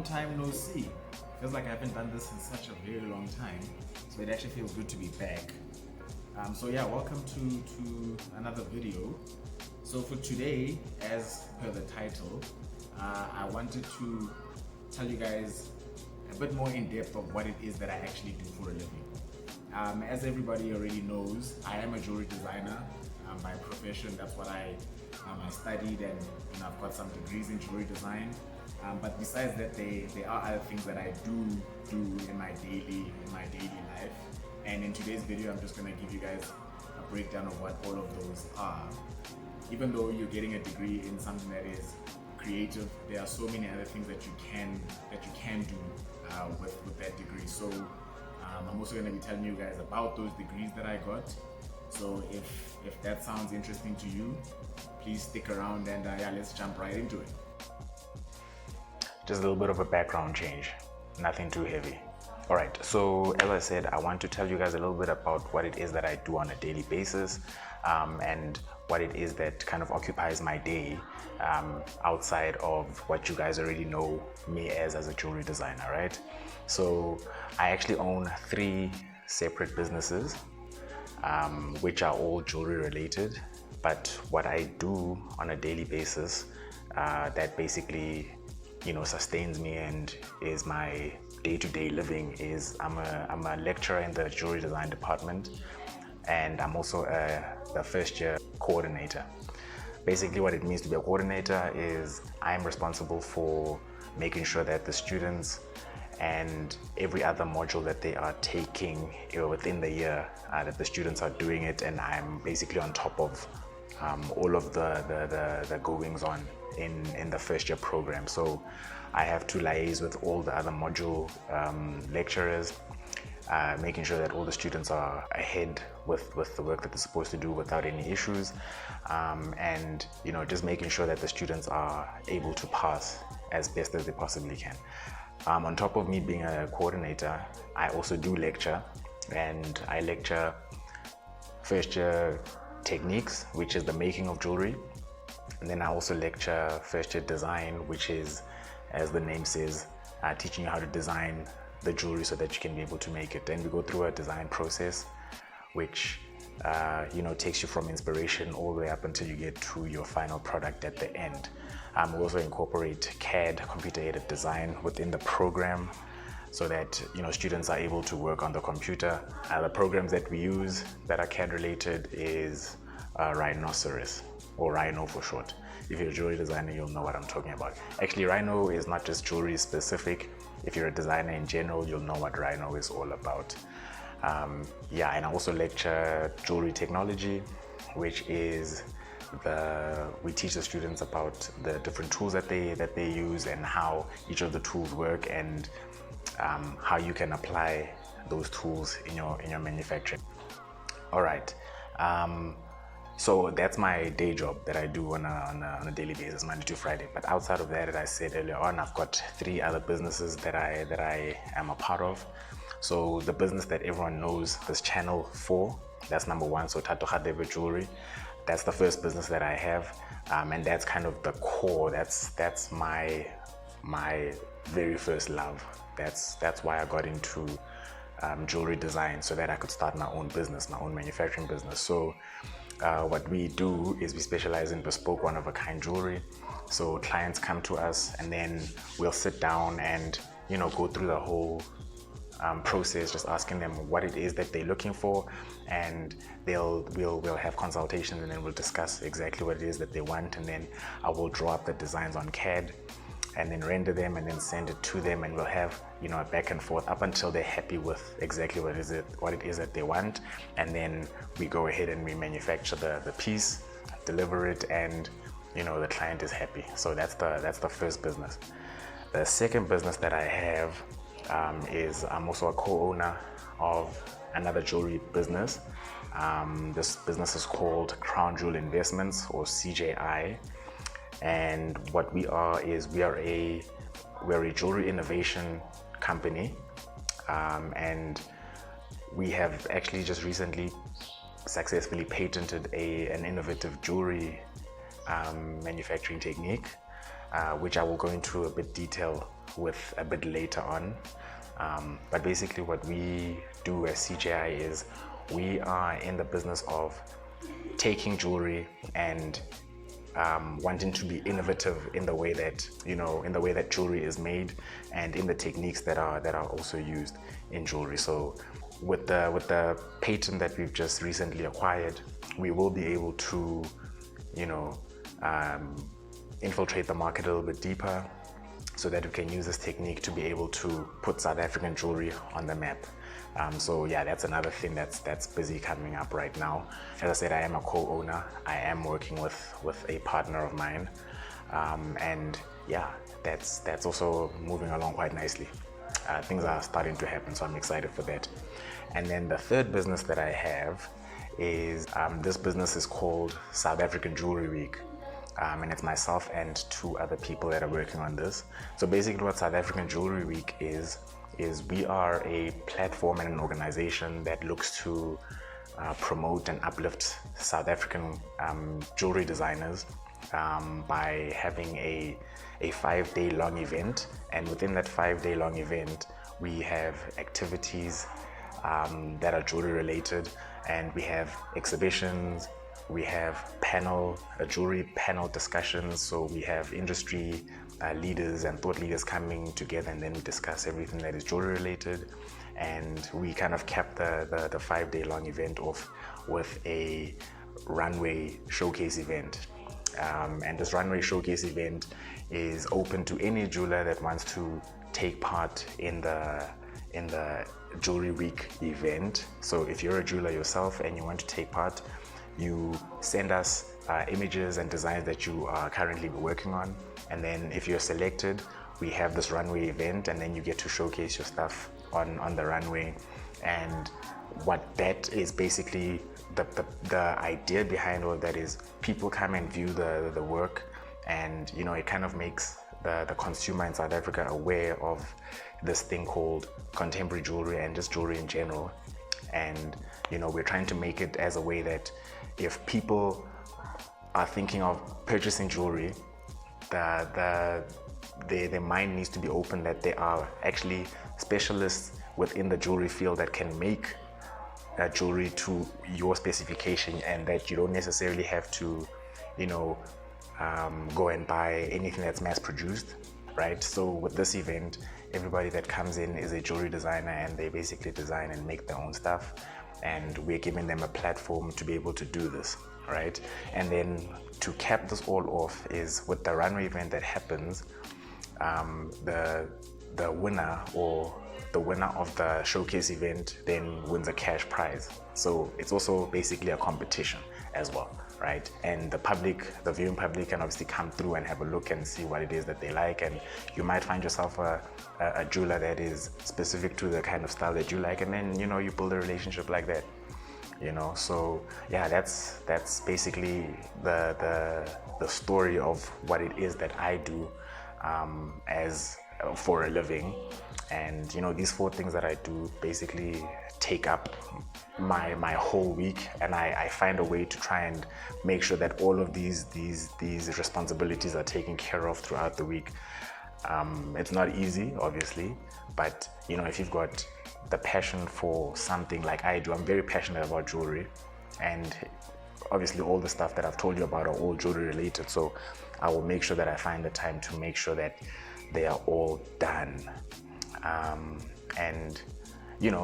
time no see. Feels like I haven't done this in such a very long time, so it actually feels good to be back. So yeah, welcome to another video. So for today, as per the title, I wanted to tell you guys a bit more in depth of what it is that I actually do for a living. As everybody already knows, I am a jewelry designer by profession. That's what I studied, and I've got some degrees in jewelry design. But besides that, there are other things that I do in my daily life. And in today's video, I'm just gonna give you guys a breakdown of what all of those are. Even though you're getting a degree in something that is creative, there are so many other things that you can do with that degree. So I'm also going to be telling you guys about those degrees that I got. So if that sounds interesting to you, please stick around, and yeah, let's jump right into it. Just a little bit of a background change, nothing too heavy. All right, so as I said, I want to tell you guys a little bit about what it is that I do on a daily basis, and what it is that kind of occupies my day outside of what you guys already know me as a jewelry designer, right? So I actually own 3 separate businesses, which are all jewelry related. But what I do on a daily basis that basically sustains me and is my day-to-day living is I'm a lecturer in the jewelry design department, and I'm also the first year coordinator. Basically what it means to be a coordinator is I'm responsible for making sure that the students and every other module that they are taking within the year, that the students are doing it, and I'm basically on top of all of the goings on in the first year program. So I have to liaise with all the other module lecturers, making sure that all the students are ahead with the work that they're supposed to do without any issues, and just making sure that the students are able to pass as best as they possibly can. On top of me being a coordinator, I also do lecture, and I lecture first year techniques, which is the making of jewelry, and then I also lecture first year design, which is, as the name says, teaching you how to design the jewelry so that you can be able to make it. And we go through a design process which takes you from inspiration all the way up until you get to your final product at the end. We also incorporate CAD, computer-aided design, within the program so that students are able to work on the computer. The programs that we use that are CAD related is Rhinoceros, or Rhino for short. If you're a jewelry designer, you'll know what I'm talking about. Actually, Rhino is not just jewelry specific. If you're a designer in general, you'll know what Rhino is all about. And I also lecture jewelry technology, which is we teach the students about the different tools that they use and how each of the tools work, and how you can apply those tools in your manufacturing. All right. So that's my day job that I do on a daily basis, Monday to Friday. But outside of that, as I said earlier on, I've got 3 other businesses that I am a part of. So the business that everyone knows this channel for, that's number 1. So Tato Khadebe Jewelry, that's the first business that I have, and that's kind of the core. That's my very first love. That's why I got into jewelry design, so that I could start my own business, my own manufacturing business. So what we do is we specialize in bespoke, one-of-a-kind jewelry. So clients come to us, and then we'll sit down and go through the whole process, just asking them what it is that they're looking for, and we'll have consultations, and then we'll discuss exactly what it is that they want, and then I will draw up the designs on CAD and then render them and then send it to them, and we'll have a back and forth up until they're happy with exactly what it is that they want, and then we go ahead and we manufacture the piece, deliver it, and the client is happy. So that's the first business. The second business that I have is I'm also a co-owner of another jewelry business. This business is called Crown Jewel Investments, or CJI. And what we are is we're a jewelry innovation company, and we have actually just recently successfully patented an innovative jewelry manufacturing technique, which I will go into a bit detail with a bit later on. But basically what we do as CJI is we are in the business of taking jewelry and wanting to be innovative in the way that jewelry is made and in the techniques that are also used in jewelry. So with the patent that we've just recently acquired, we will be able to infiltrate the market a little bit deeper so that we can use this technique to be able to put South African jewelry on the map. So yeah, that's another thing that's busy coming up right now. As I said, I am a co-owner. I am working with a partner of mine, and yeah, that's also moving along quite nicely. Things are starting to happen, so I'm excited for that. And then the third business that I have is this business is called South African Jewelry Week. And it's myself and 2 other people that are working on this. So basically what South African Jewelry Week is we are a platform and an organization that looks to promote and uplift South African jewelry designers by having a 5-day long event. And within that 5-day long event, we have activities that are jewelry related, and we have exhibitions, we have jewelry panel discussions. So we have industry leaders and thought leaders coming together, and then we discuss everything that is jewelry related. And we kind of cap the 5-day long event off with a runway showcase event. And this runway showcase event is open to any jeweler that wants to take part in the Jewelry Week event. So if you're a jeweler yourself and you want to take part, you send us images and designs that you are currently working on, and then if you're selected, we have this runway event, and then you get to showcase your stuff on the runway. And what that is basically, the idea behind all that is people come and view the work, and it kind of makes the consumer in South Africa aware of this thing called contemporary jewelry and just jewelry in general. And we're trying to make it as a way that if people are thinking of purchasing jewelry, their mind needs to be open that there are actually specialists within the jewelry field that can make jewelry to your specification, and that you don't necessarily have to go and buy anything that's mass produced, right? So with this event, everybody that comes in is a jewelry designer, and they basically design and make their own stuff, and we're giving them a platform to be able to do this, right? And then to cap this all off is with the runway event that happens, the winner of the showcase event then wins a cash prize. So it's also basically a competition as well, right? And the viewing public can obviously come through and have a look and see what it is that they like, and you might find yourself a jeweler that is specific to the kind of style that you like, and then you build a relationship like that. So yeah, that's basically the story of what it is that I do as for a living. And these 4 things that I do basically take up my whole week, and I find a way to try and make sure that all of these responsibilities are taken care of throughout the week. It's not easy, obviously, but if you've got the passion for something like I do, I'm very passionate about jewelry, and obviously all the stuff that I've told you about are all jewelry related, so I will make sure that I find the time to make sure that they are all done, and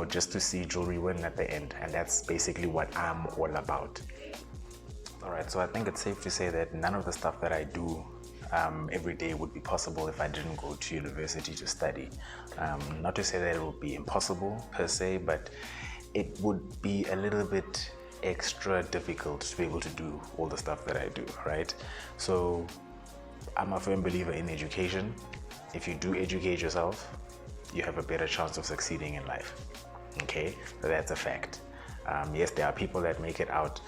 just to see jewelry win at the end. And that's basically what I'm all about. All right, so I think it's safe to say that none of the stuff that I do every day would be possible if I didn't go to university to study. Not to say that it would be impossible per se, but it would be a little bit extra difficult to be able to do all the stuff that I do, right? So I'm a firm believer in education. If you do educate yourself, you have a better chance of succeeding in life. Okay, so that's a fact. Yes, there are people that make it out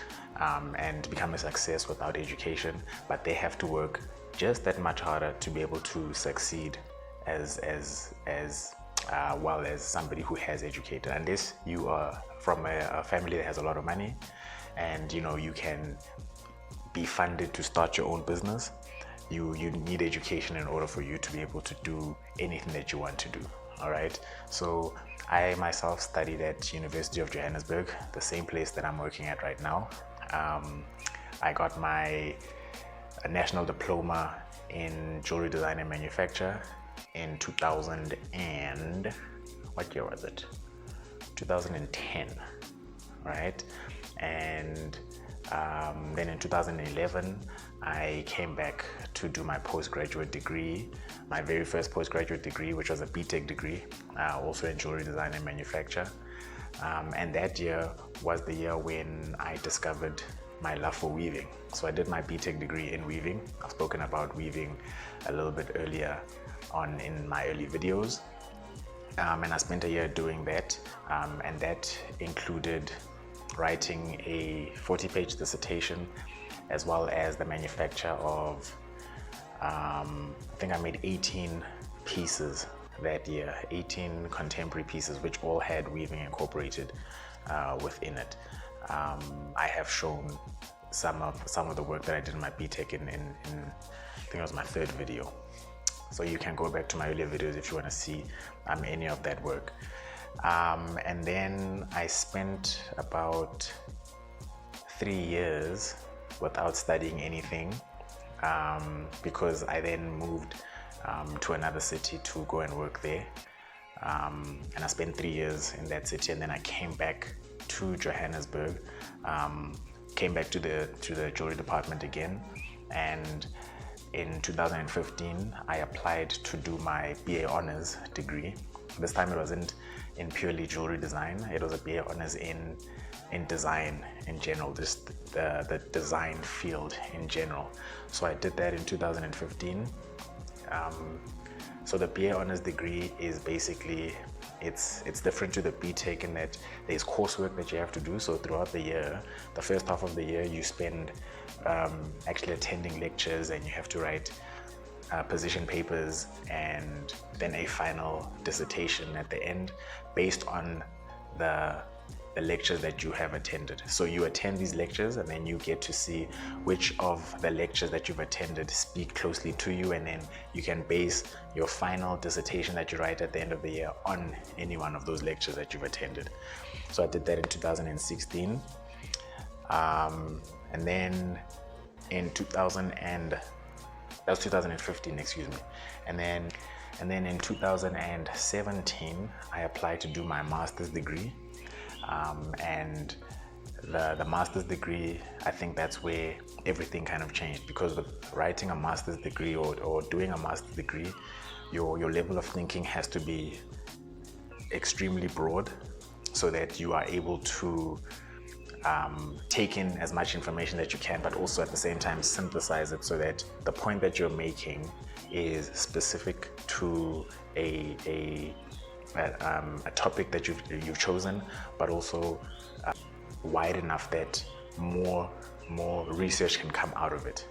and become a success without education, but they have to work just that much harder to be able to succeed as well as somebody who has educated. Unless you are from a family that has a lot of money, and you can be funded to start your own business, you need education in order for you to be able to do anything that you want to do. All right, so I myself studied at University of Johannesburg, the same place that I'm working at right now. I got my national diploma in jewelry design and manufacture in 2000 and what year was it? 2010, right? And then in 2011 I came back to do my postgraduate degree, my very first postgraduate degree, which was a BTech degree, also in jewelry design and manufacture. And that year was the year when I discovered my love for weaving. So I did my BTech degree in weaving. I've spoken about weaving a little bit earlier on in my early videos. And I spent a year doing that, and that included writing a 40-page dissertation, as well as the manufacture of, I think I made 18 pieces that year, 18 contemporary pieces, which all had weaving incorporated within it. I have shown some of the work that I did in my BTech in I think it was my third video. So you can go back to my earlier videos if you want to see any of that work. And then I spent about 3 years without studying anything, because I then moved to another city to go and work there. And I spent 3 years in that city, and then I came back to Johannesburg, came back to the jewelry department again, and in 2015 I applied to do my BA Honors degree. This time it wasn't in purely jewelry design, it was a BA Honors in design in general, just the design field in general. So I did that in 2015. So the BA Honors degree is basically, it's different to the BTech in that there's coursework that you have to do. So throughout the year, the first half of the year, you spend actually attending lectures, and you have to write position papers and then a final dissertation at the end based on the lectures that you have attended. So you attend these lectures, and then you get to see which of the lectures that you've attended speak closely to you, and then you can base your final dissertation that you write at the end of the year on any one of those lectures that you've attended. So I did that in 2016, and then in 2015, excuse me, and then in 2017 I applied to do my master's degree. And the master's degree, I think that's where everything kind of changed, because with writing a master's degree or doing a master's degree, your level of thinking has to be extremely broad, so that you are able to take in as much information that you can, but also at the same time synthesize it so that the point that you're making is specific to a topic that you've chosen, but also wide enough that more research can come out of it.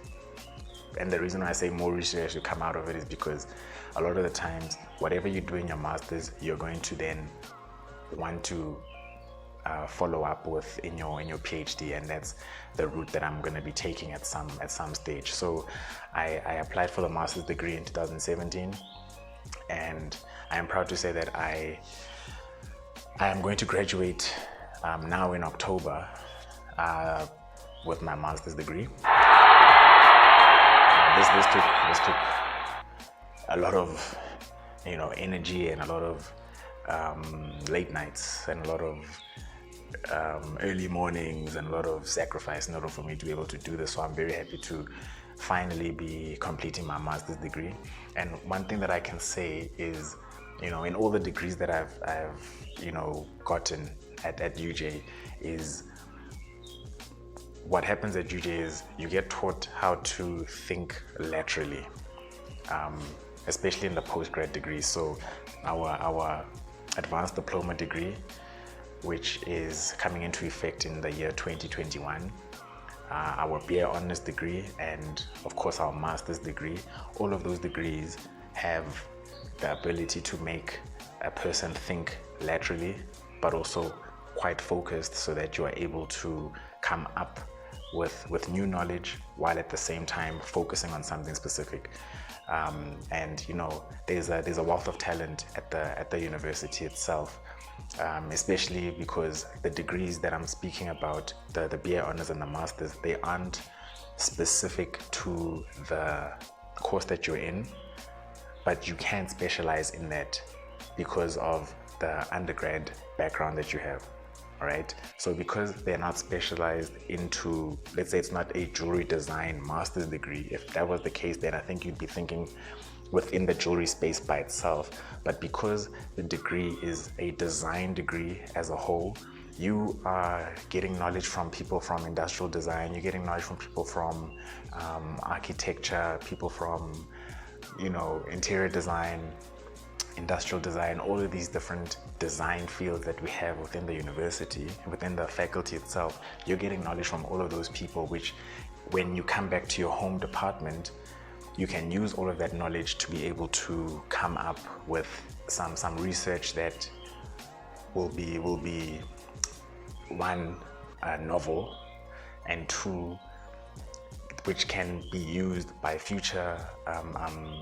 And the reason why I say more research will come out of it is because a lot of the times, whatever you do in your master's, you're going to then want to follow up with in your PhD, and that's the route that I'm going to be taking at some stage. So I applied for the master's degree in 2017, and I am proud to say that I am going to graduate now in October with my master's degree. This took a lot of energy, and a lot of late nights, and a lot of early mornings, and a lot of sacrifice in order for me to be able to do this. So I'm very happy to finally be completing my master's degree. And one thing that I can say is, in all the degrees that I've gotten at UJ, is what happens at UJ is you get taught how to think laterally, especially in the postgrad degrees. So our advanced diploma degree, which is coming into effect in the year 2021, our BA Honors degree, and of course our master's degree, all of those degrees have the ability to make a person think laterally, but also quite focused, so that you are able to come up with new knowledge while at the same time focusing on something specific. And you know, there's a wealth of talent at the university itself, especially because the degrees that I'm speaking about, the BA honors and the masters, they aren't specific to the course that you're in, but you can specialize in that because of the undergrad background that you have. All right, so because they're not specialized into, let's say it's not a jewelry design master's degree. If that was the case, then I think you'd be thinking within the jewelry space by itself. But because the degree is a design degree as a whole, you are getting knowledge from people from industrial design, you're getting knowledge from people from architecture, people from, you know, interior design, industrial design, all of these different design fields that we have within the university, within the faculty itself. You're getting knowledge from all of those people, which when you come back to your home department, you can use all of that knowledge to be able to come up with some research that will be one, novel, and two, which can be used by future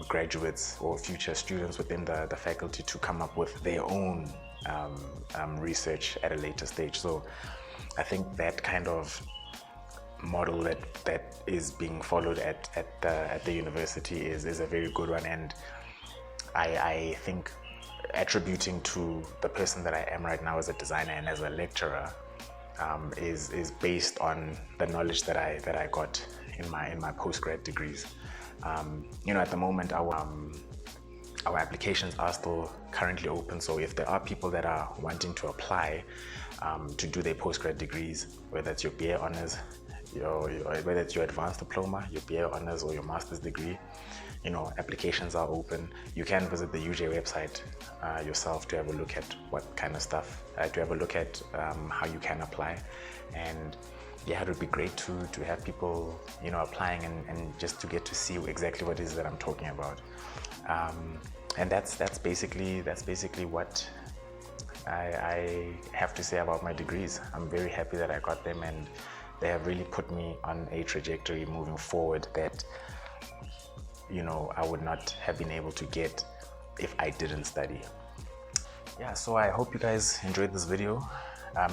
graduates or future students within the faculty to come up with their own research at a later stage. So I think that kind of model that is being followed at the university is a very good one, and I think attributing to the person that I am right now as a designer and as a lecturer is based on the knowledge that I got in my postgrad degrees. You know, at the moment our applications are still currently open, so if there are people that are wanting to apply to do their postgrad degrees, whether it's your BA honors, whether it's your advanced diploma, your BA honors, or your master's degree, you know, applications are open. You can visit the UJ website yourself to have a look at what kind of stuff, to have a look at how you can apply. And yeah, it would be great to have people, you know, applying and just to get to see exactly what it is that I'm talking about. And that's basically what I have to say about my degrees. I'm very happy that I got them, and they have really put me on a trajectory moving forward that, you know, I would not have been able to get if I didn't study. Yeah, so I hope you guys enjoyed this video.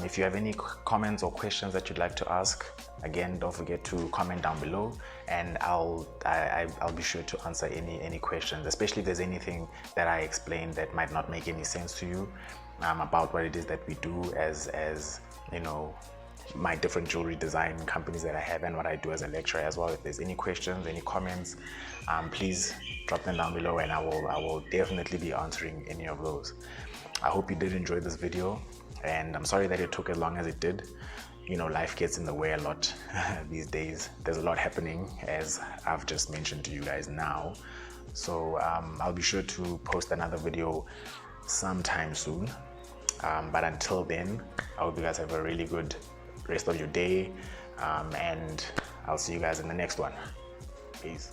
If you have any comments or questions that you'd like to ask, again, don't forget to comment down below, and I'll be sure to answer any questions, especially if there's anything that I explained that might not make any sense to you about what it is that we do as you know, my different jewelry design companies that I have, and what I do as a lecturer as well. If there's any questions, any comments, please drop them down below, and I will definitely be answering any of those. I hope you did enjoy this video, and I'm sorry that it took as long as it did. You know, life gets in the way a lot these days. There's a lot happening, as I've just mentioned to you guys now. So I'll be sure to post another video sometime soon. But until then, I hope you guys have a really good rest of your day, and I'll see you guys in the next one. Peace.